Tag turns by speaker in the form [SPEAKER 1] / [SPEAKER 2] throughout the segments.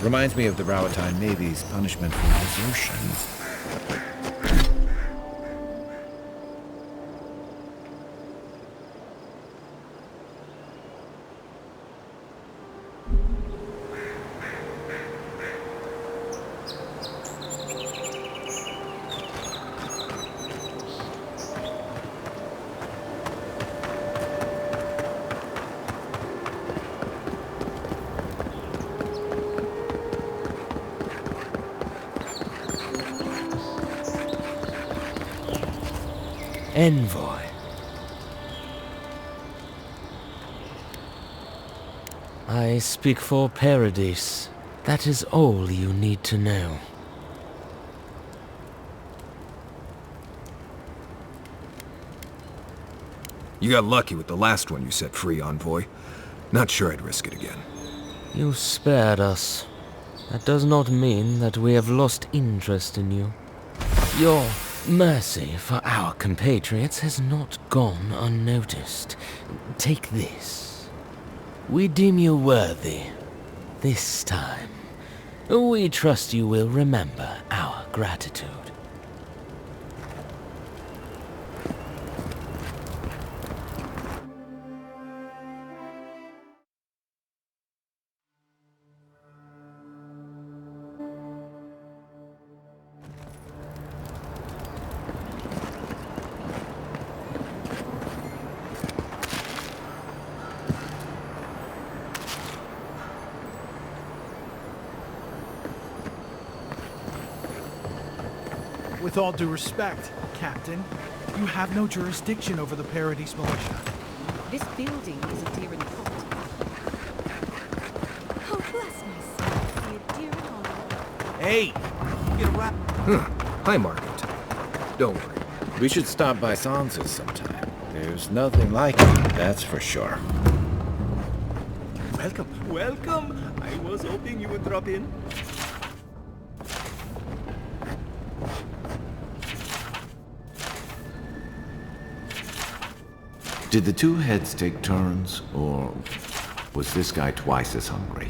[SPEAKER 1] Reminds me of the Rowatine Navy's punishment for desertion.
[SPEAKER 2] Envoy. I speak for Paradise. That is all you need to know.
[SPEAKER 3] You got lucky with the last one you set free, Envoy. Not sure I'd risk it again.
[SPEAKER 2] You spared us. That does not mean that we have lost interest in you. Your mercy for our compatriots has not gone unnoticed. Take this. We deem you worthy. This time, we trust you will remember our gratitude.
[SPEAKER 4] With all due respect, Captain, you have no jurisdiction over the Paradise Militia.
[SPEAKER 5] This building is a deer in the pot. Oh, bless my soul, be a deer in honor.
[SPEAKER 4] Hey! Get a rap.
[SPEAKER 3] Hi, Margaret. Don't worry.
[SPEAKER 1] We should stop by Sansa's sometime. There's nothing like it, that's for sure.
[SPEAKER 6] Welcome, welcome! I was hoping you would drop in.
[SPEAKER 7] Did the two heads take turns, or was this guy twice as hungry?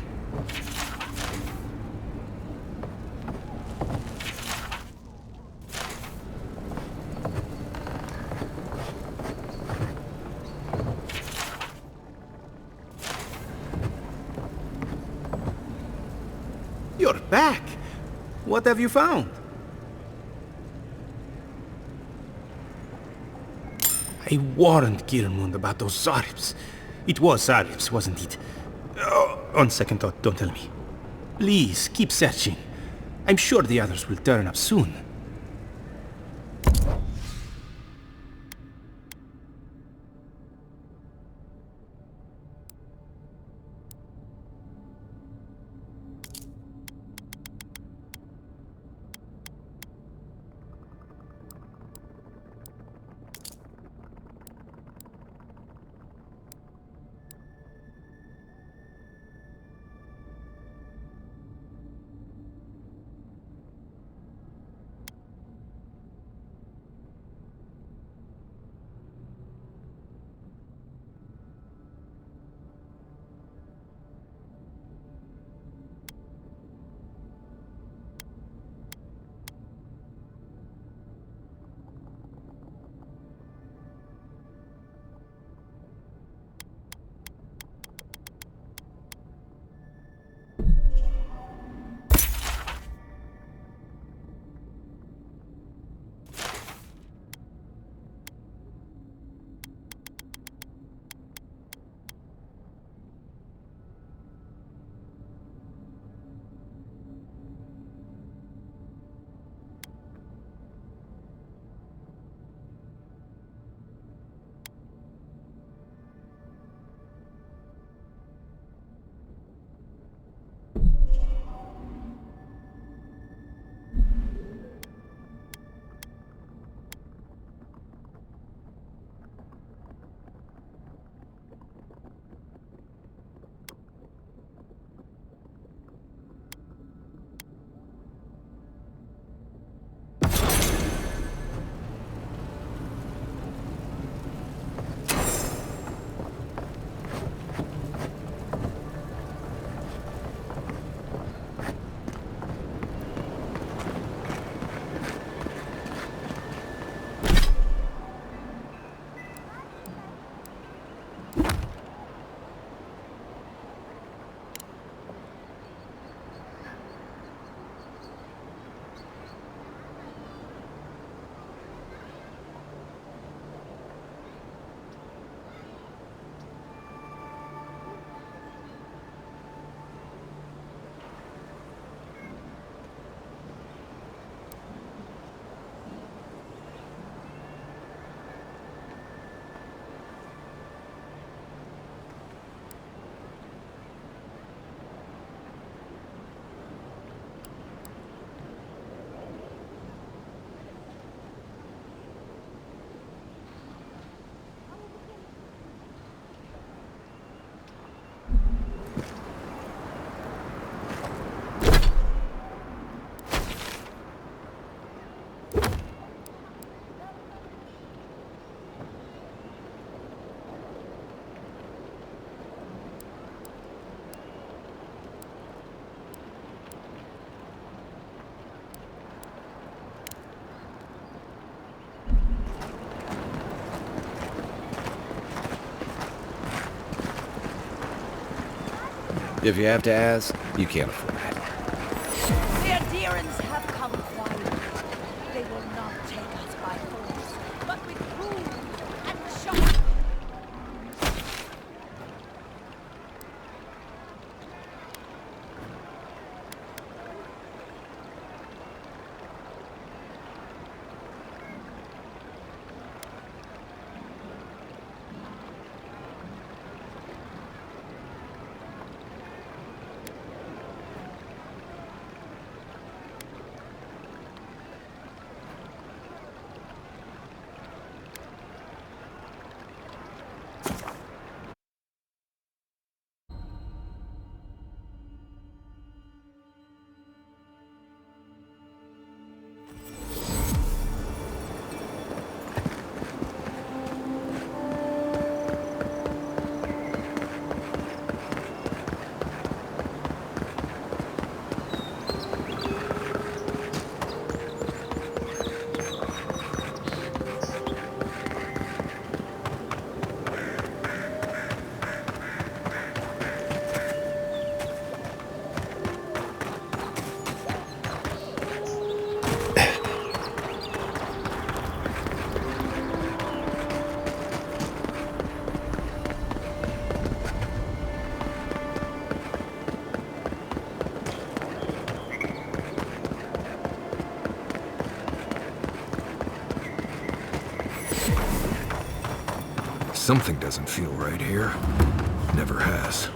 [SPEAKER 6] You're back! What have you found? I warned Kirmund about those Zaribs. It was Zaribs, wasn't it? Oh, on second thought, don't tell me. Please, keep searching. I'm sure the others will turn up soon.
[SPEAKER 1] If you have to ask, you can't afford it.
[SPEAKER 5] The Aedyrans have come quietly. They will not take us by force, but with rules and shock.
[SPEAKER 3] Something doesn't feel right here. Never has.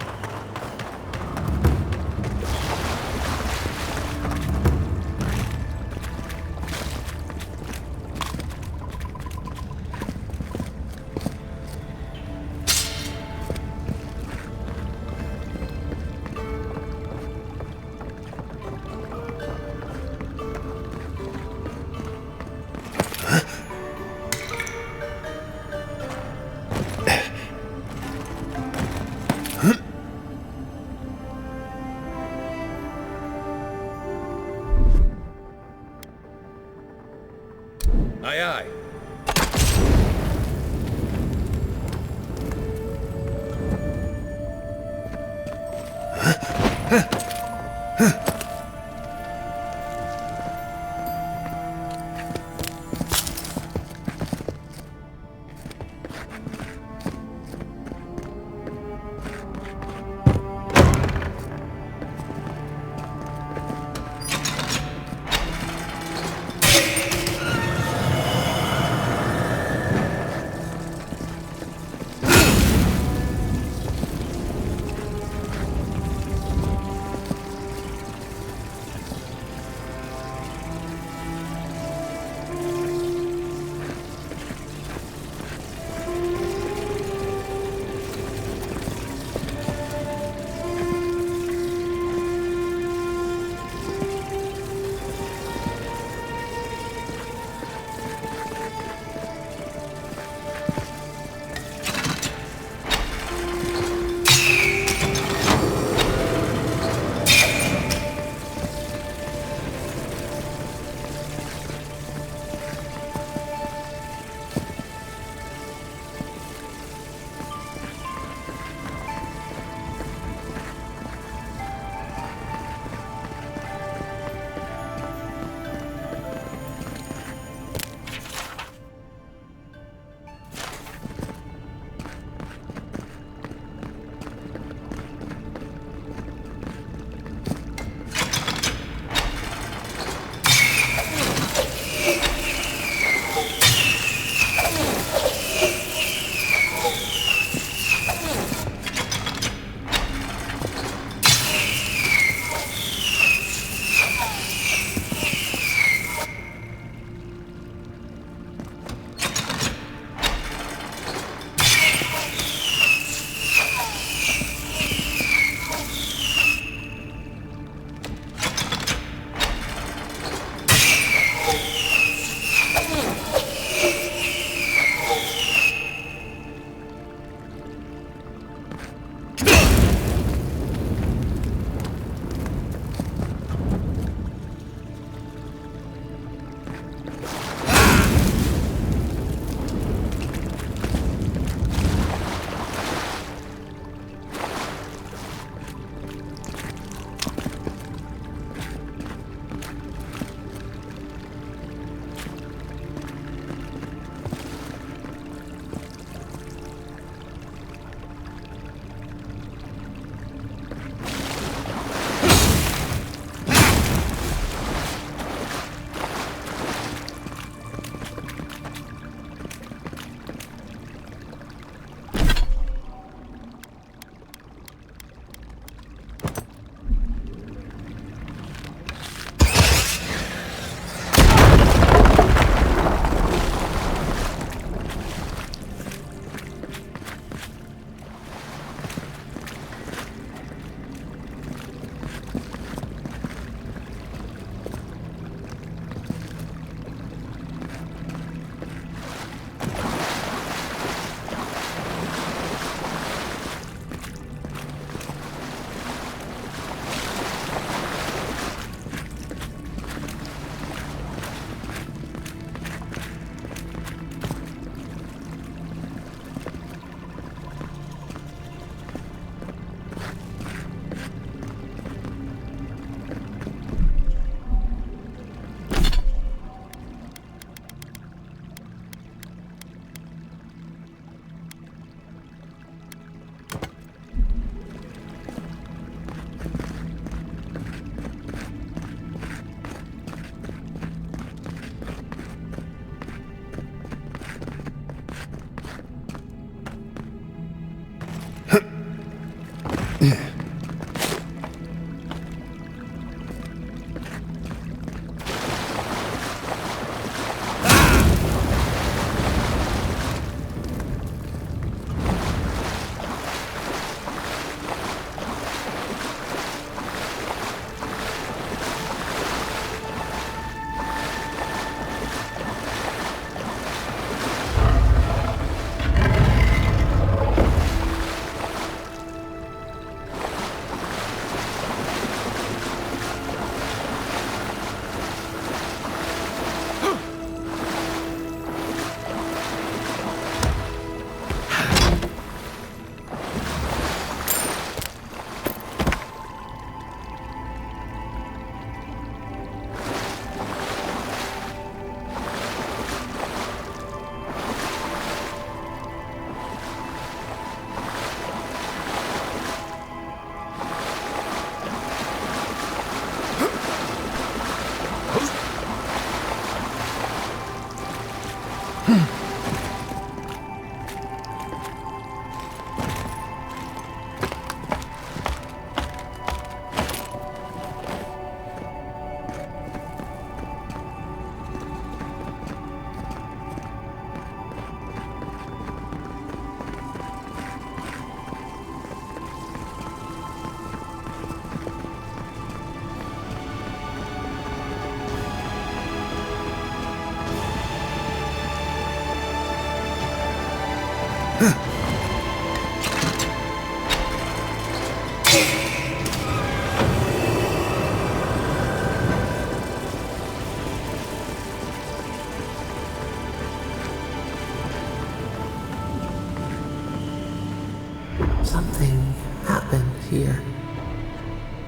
[SPEAKER 8] Something happened here.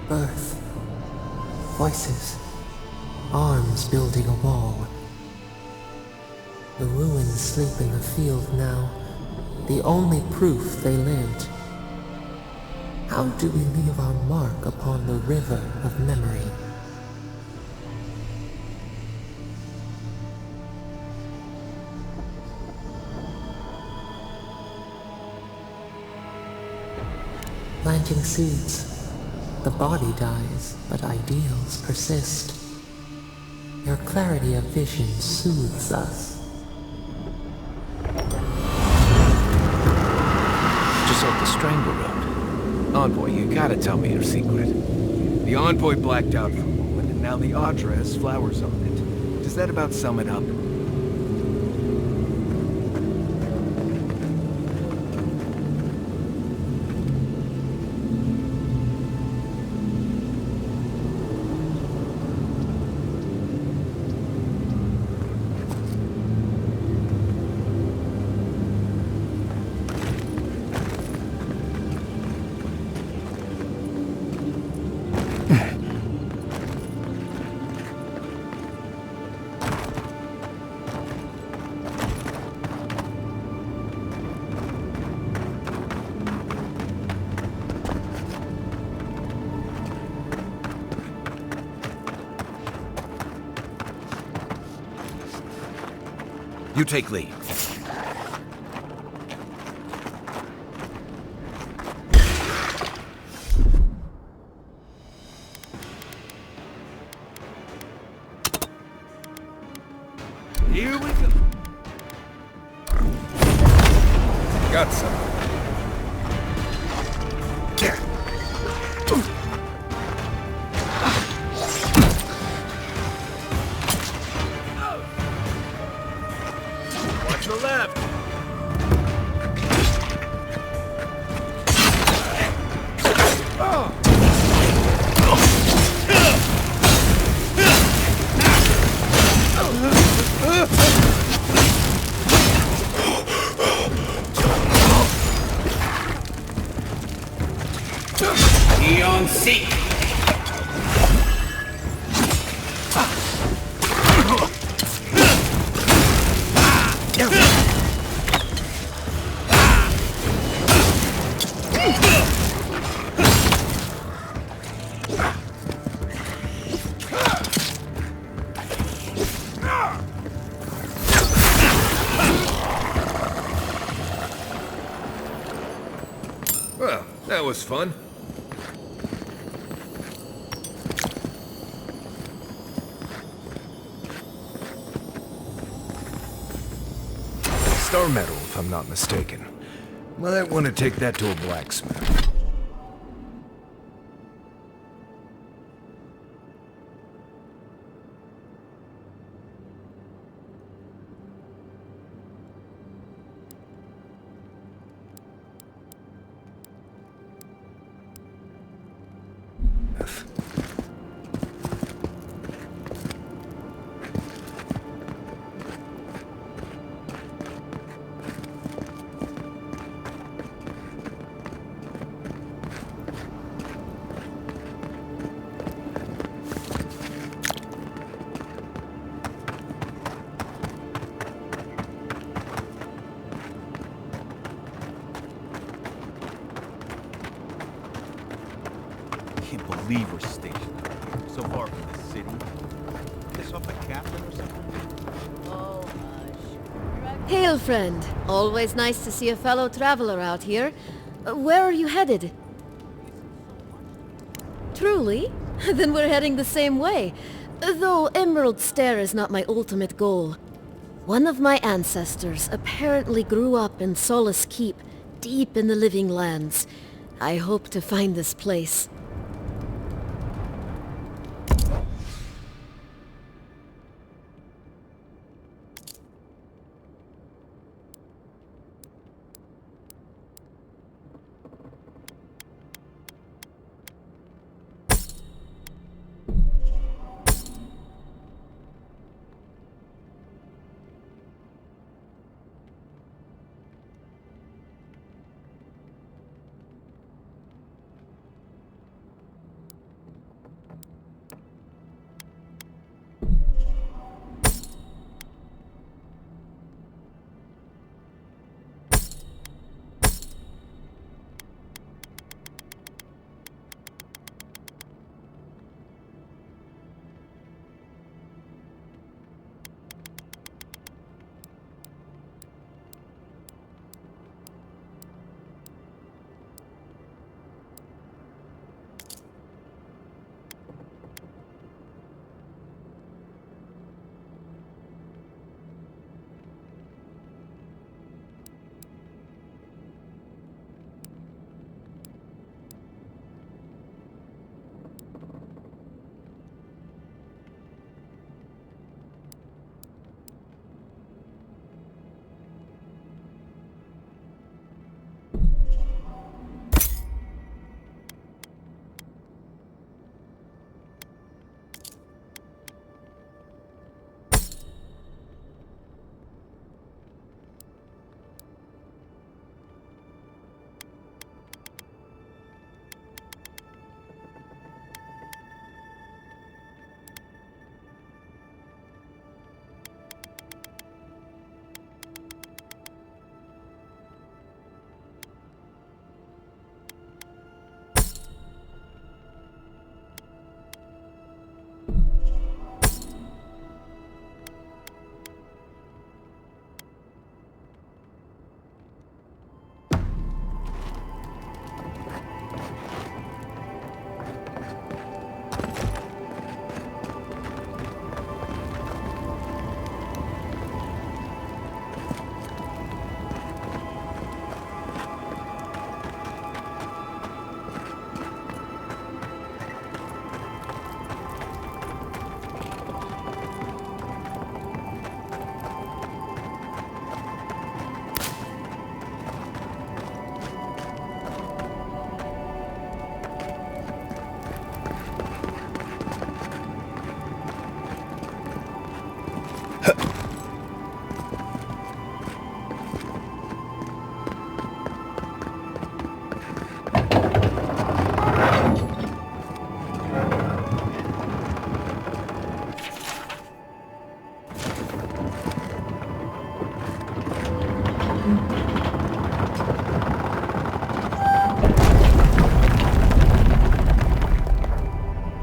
[SPEAKER 8] Birth. Voices. Arms building a wall. The ruins sleep in the field now. The only proof they lived. How do we leave our mark upon the river of memory? Planting seeds. The body dies, but ideals persist. Your clarity of vision soothes us.
[SPEAKER 1] Just off the Strangle Road. Envoy, you gotta tell me your secret.
[SPEAKER 3] The Envoy blacked out for a moment, and now the Audra has flowers on it. Does that about sum it up?
[SPEAKER 1] You take lead.
[SPEAKER 3] Here we go. Got some. Watch the left.
[SPEAKER 6] Sich!
[SPEAKER 3] Well, that was fun. Star Medal, if I'm not mistaken. Might want to take that to a blacksmith.
[SPEAKER 9] Can't believe we're stationed out here, so far from the city. Piss off the captain or something?
[SPEAKER 5] Oh, hush.
[SPEAKER 10] Hail, friend. Always nice to see a fellow traveler out here. Where are you headed? Truly? Then we're heading the same way. Though Emerald Stair is not my ultimate goal. One of my ancestors apparently grew up in Solace Keep, deep in the Living Lands. I hope to find this place.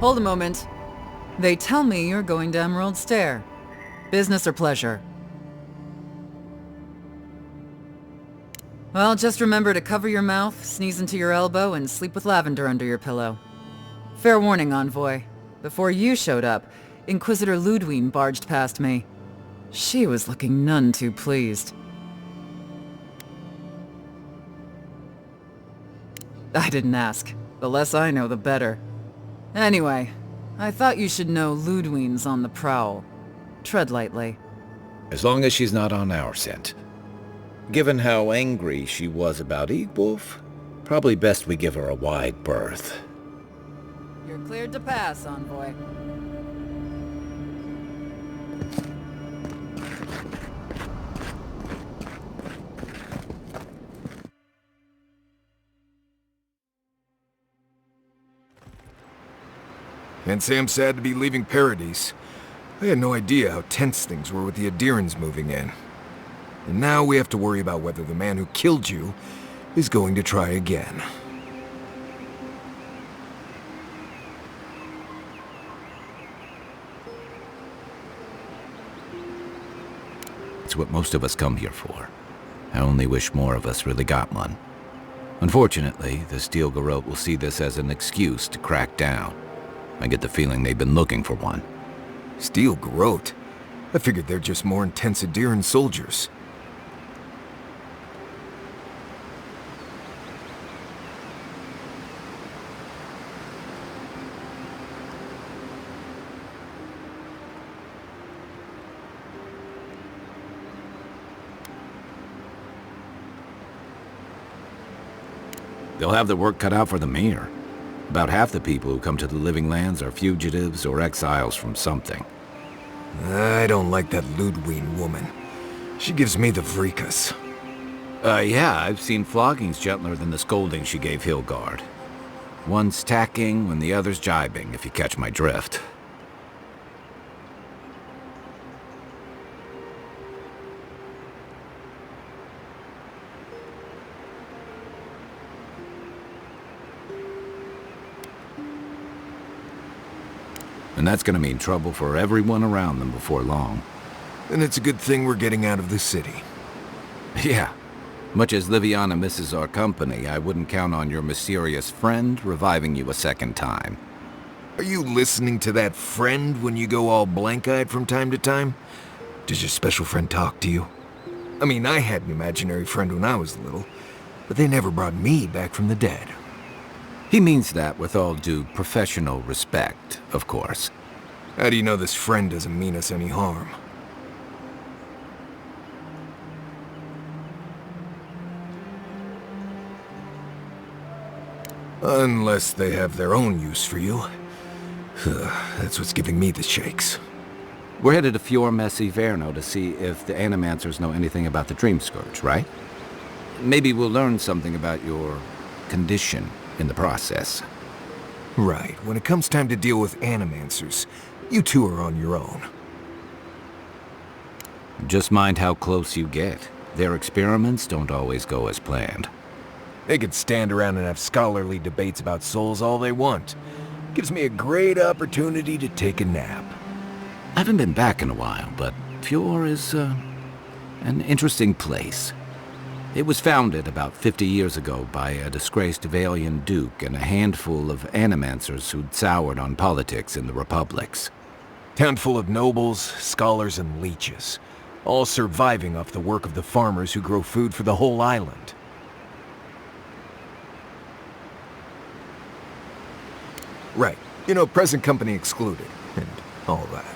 [SPEAKER 11] Hold a moment. They tell me you're going to Emerald Stair. Business or pleasure? Well, just remember to cover your mouth, sneeze into your elbow, and sleep with lavender under your pillow. Fair warning, Envoy. Before you showed up, Inquisitor Ludwine barged past me. She was looking none too pleased. I didn't ask. The less I know, the better. Anyway, I thought you should know Ludwine's on the prowl. Tread lightly.
[SPEAKER 1] As long as she's not on our scent. Given how angry she was about Eagwolf, probably best we give her a wide berth.
[SPEAKER 11] You're cleared to pass, Envoy.
[SPEAKER 3] Can't say I'm sad to be leaving Paradise. I had no idea how tense things were with the Aedyrans moving in. And now we have to worry about whether the man who killed you is going to try again.
[SPEAKER 1] It's what most of us come here for. I only wish more of us really got one. Unfortunately, the Steel Garrote will see this as an excuse to crack down. I get the feeling they've been looking for one.
[SPEAKER 3] Steel Garrote? I figured they're just more intense Aedyran soldiers.
[SPEAKER 1] They'll have their work cut out for them here. About half the people who come to the Living Lands are fugitives or exiles from something.
[SPEAKER 3] I don't like that Ludwine woman. She gives me the freakus.
[SPEAKER 1] Yeah, I've seen floggings gentler than the scolding she gave Hilgard. One's tacking when the other's jibing, if you catch my drift. And that's gonna mean trouble for everyone around them before long.
[SPEAKER 3] And it's a good thing we're getting out of the city.
[SPEAKER 1] Yeah. Much as Liviana misses our company, I wouldn't count on your mysterious friend reviving you a second time.
[SPEAKER 3] Are you listening to that friend when you go all blank-eyed from time to time? Does your special friend talk to you? I mean, I had an imaginary friend when I was little, but they never brought me back from the dead.
[SPEAKER 1] He means that with all due professional respect, of course.
[SPEAKER 3] How do you know this friend doesn't mean us any harm? Unless they have their own use for you. That's what's giving me the shakes.
[SPEAKER 1] We're headed to Fior Messi Verno to see if the Animancers know anything about the Dream Scourge, right? Maybe we'll learn something about your condition in the process.
[SPEAKER 3] Right. When it comes time to deal with Animancers, you two are on your own.
[SPEAKER 1] Just mind how close you get. Their experiments don't always go as planned.
[SPEAKER 3] They could stand around and have scholarly debates about souls all they want. Gives me a great opportunity to take a nap.
[SPEAKER 1] I haven't been back in a while, but Fior is, an interesting place. It was founded about 50 years ago by a disgraced Valian duke and a handful of Animancers who'd soured on politics in the republics.
[SPEAKER 3] Town full of nobles, scholars, and leeches, all surviving off the work of the farmers who grow food for the whole island. Right. You know, present company excluded, and all that.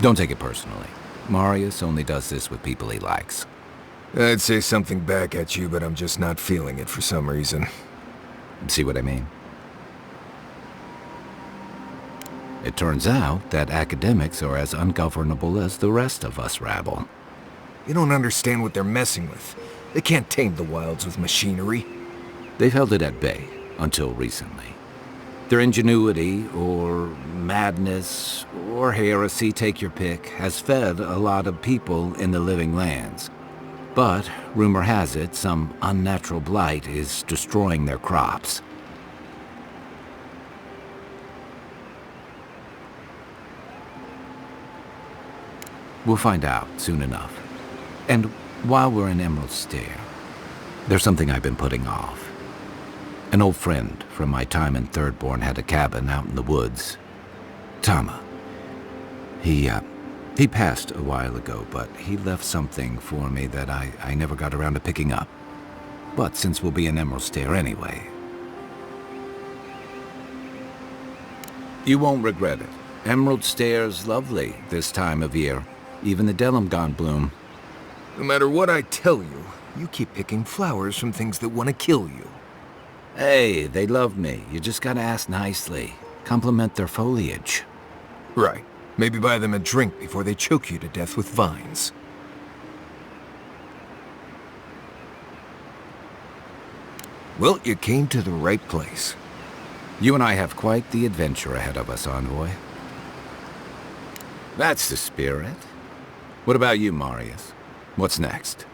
[SPEAKER 1] Don't take it personally. Marius only does this with people he likes.
[SPEAKER 3] I'd say something back at you, but I'm just not feeling it for some reason.
[SPEAKER 1] See what I mean? It turns out that academics are as ungovernable as the rest of us rabble.
[SPEAKER 3] You don't understand what they're messing with. They can't tame the wilds with machinery.
[SPEAKER 1] They've held it at bay, until recently. Their ingenuity, or madness, or heresy, take your pick, has fed a lot of people in the Living Lands. But, rumor has it, some unnatural blight is destroying their crops. We'll find out soon enough. And while we're in Emerald Stair, there's something I've been putting off. An old friend from my time in Thirdborn had a cabin out in the woods. Tama. He passed a while ago, but he left something for me that I never got around to picking up. But since we'll be in Emerald Stair anyway, You won't regret it. Emerald Staire's lovely this time of year. Even the Delimgon bloom.
[SPEAKER 3] No matter what I tell you, you keep picking flowers from things that want to kill you.
[SPEAKER 1] Hey, they love me. You just gotta ask nicely. Compliment their foliage.
[SPEAKER 3] Right. Maybe buy them a drink before they choke you to death with vines. Well, you came to the right place.
[SPEAKER 1] You and I have quite the adventure ahead of us, Envoy. That's the spirit. What about you, Marius? What's next?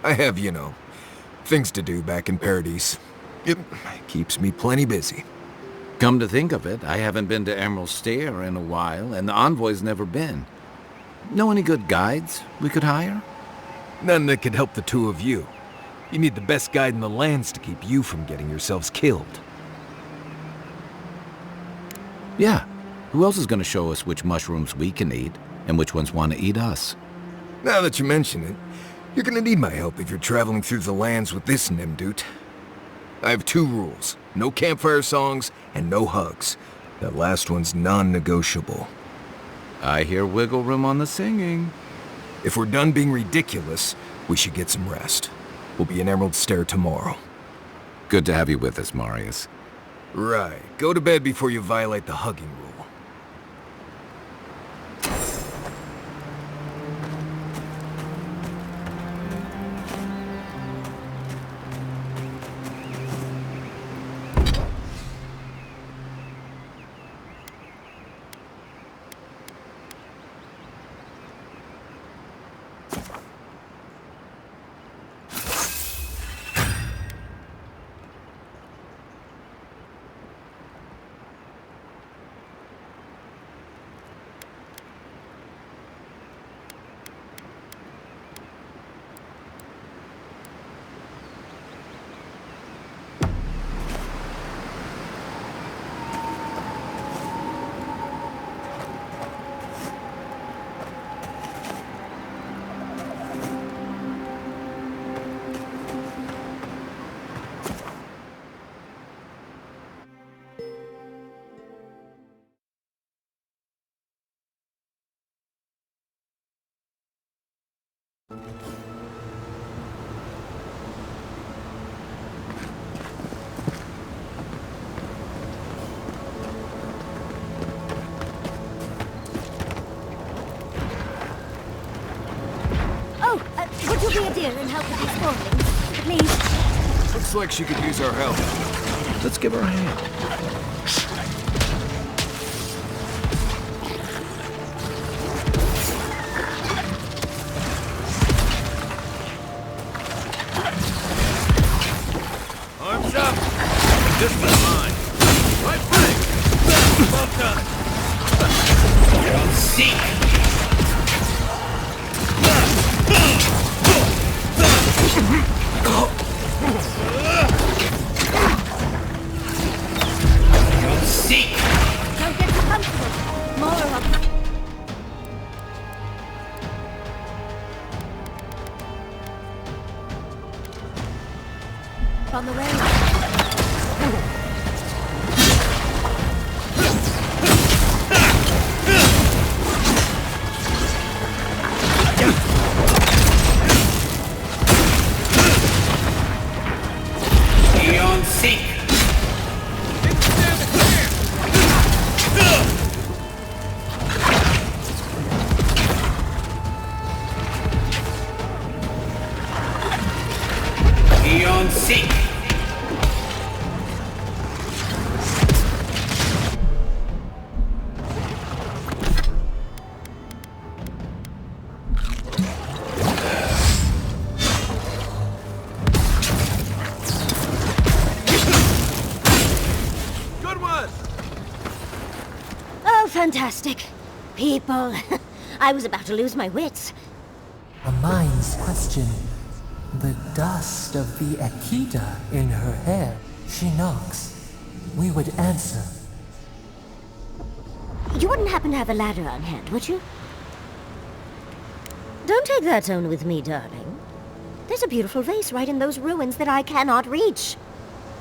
[SPEAKER 3] I have, you know, things to do back in Paradise. It keeps me plenty busy.
[SPEAKER 1] Come to think of it, I haven't been to Emerald Stair in a while, and the Envoy's never been. Know any good guides we could hire?
[SPEAKER 3] None that could help the two of you. You need the best guide in the lands to keep you from getting yourselves killed.
[SPEAKER 1] Yeah. Who else is going to show us which mushrooms we can eat, and which ones want to eat us?
[SPEAKER 3] Now that you mention it, you're gonna need my help if you're traveling through the lands with this Nimdoot. I have 2 rules. No campfire songs, and no hugs. That last one's non-negotiable.
[SPEAKER 1] I hear wiggle room on the singing.
[SPEAKER 3] If we're done being ridiculous, we should get some rest. We'll be in Emerald Stair tomorrow.
[SPEAKER 1] Good to have you with us, Marius.
[SPEAKER 3] Right. Go to bed before you violate the hugging rule.
[SPEAKER 10] Would you be a dear and help with these formings, please?
[SPEAKER 3] Looks like she could use our help.
[SPEAKER 1] Let's give her a hand.
[SPEAKER 9] Arms up! This is mine! Right break! Well done! You'll see! You'll see!
[SPEAKER 10] Don't get too comfortable. More of them. On the way.
[SPEAKER 12] Fantastic. People. I was about to lose my wits.
[SPEAKER 8] A mind's question. The dust of the Akita in her hair. She knocks. We would answer.
[SPEAKER 12] You wouldn't happen to have a ladder on hand, would you? Don't take that tone with me, darling. There's a beautiful vase right in those ruins that I cannot reach.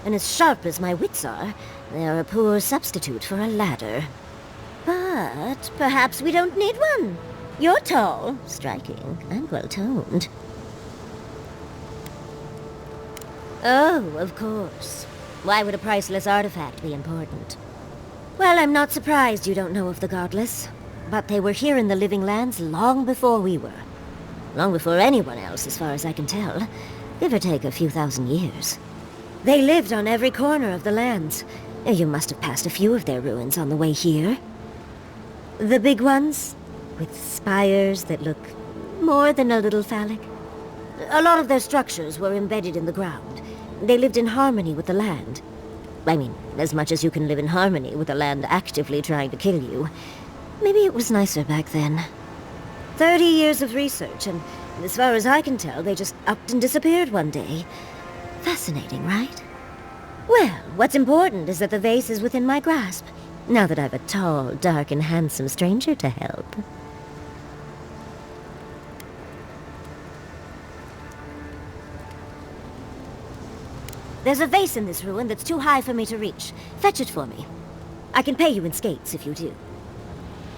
[SPEAKER 12] and as sharp as my wits are, they're a poor substitute for a ladder. But perhaps we don't need one. You're tall, striking, and well-toned. Oh, of course. Why would a priceless artifact be important? Well, I'm not surprised you don't know of the Godless. But they were here in the Living Lands long before we were. Long before anyone else, as far as I can tell. Give or take a few thousand years. They lived on every corner of the lands. You must have passed a few of their ruins on the way here. The big ones, with spires that look more than a little phallic. A lot of their structures were embedded in the ground. They lived in harmony with the land. I mean, as much as you can live in harmony with the land actively trying to kill you. Maybe it was nicer back then. 30 years of research, and as far as I can tell, they just upped and disappeared one day. Fascinating, right? Well, what's important is that the vase is within my grasp, now that I've a tall, dark, and handsome stranger to help. There's a vase in this ruin that's too high for me to reach. Fetch it for me. I can pay you in skates if you do.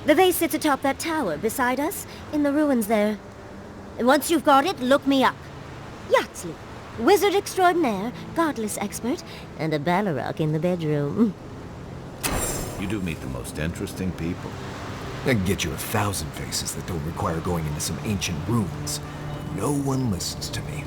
[SPEAKER 12] The vase sits atop that tower beside us, in the ruins there. And once you've got it, look me up. Yahtzee, wizard extraordinaire, godless expert, and a Balrog in the bedroom.
[SPEAKER 1] You do meet the most interesting people.
[SPEAKER 3] I can get you 1,000 faces that don't require going into some ancient ruins. No one listens to me.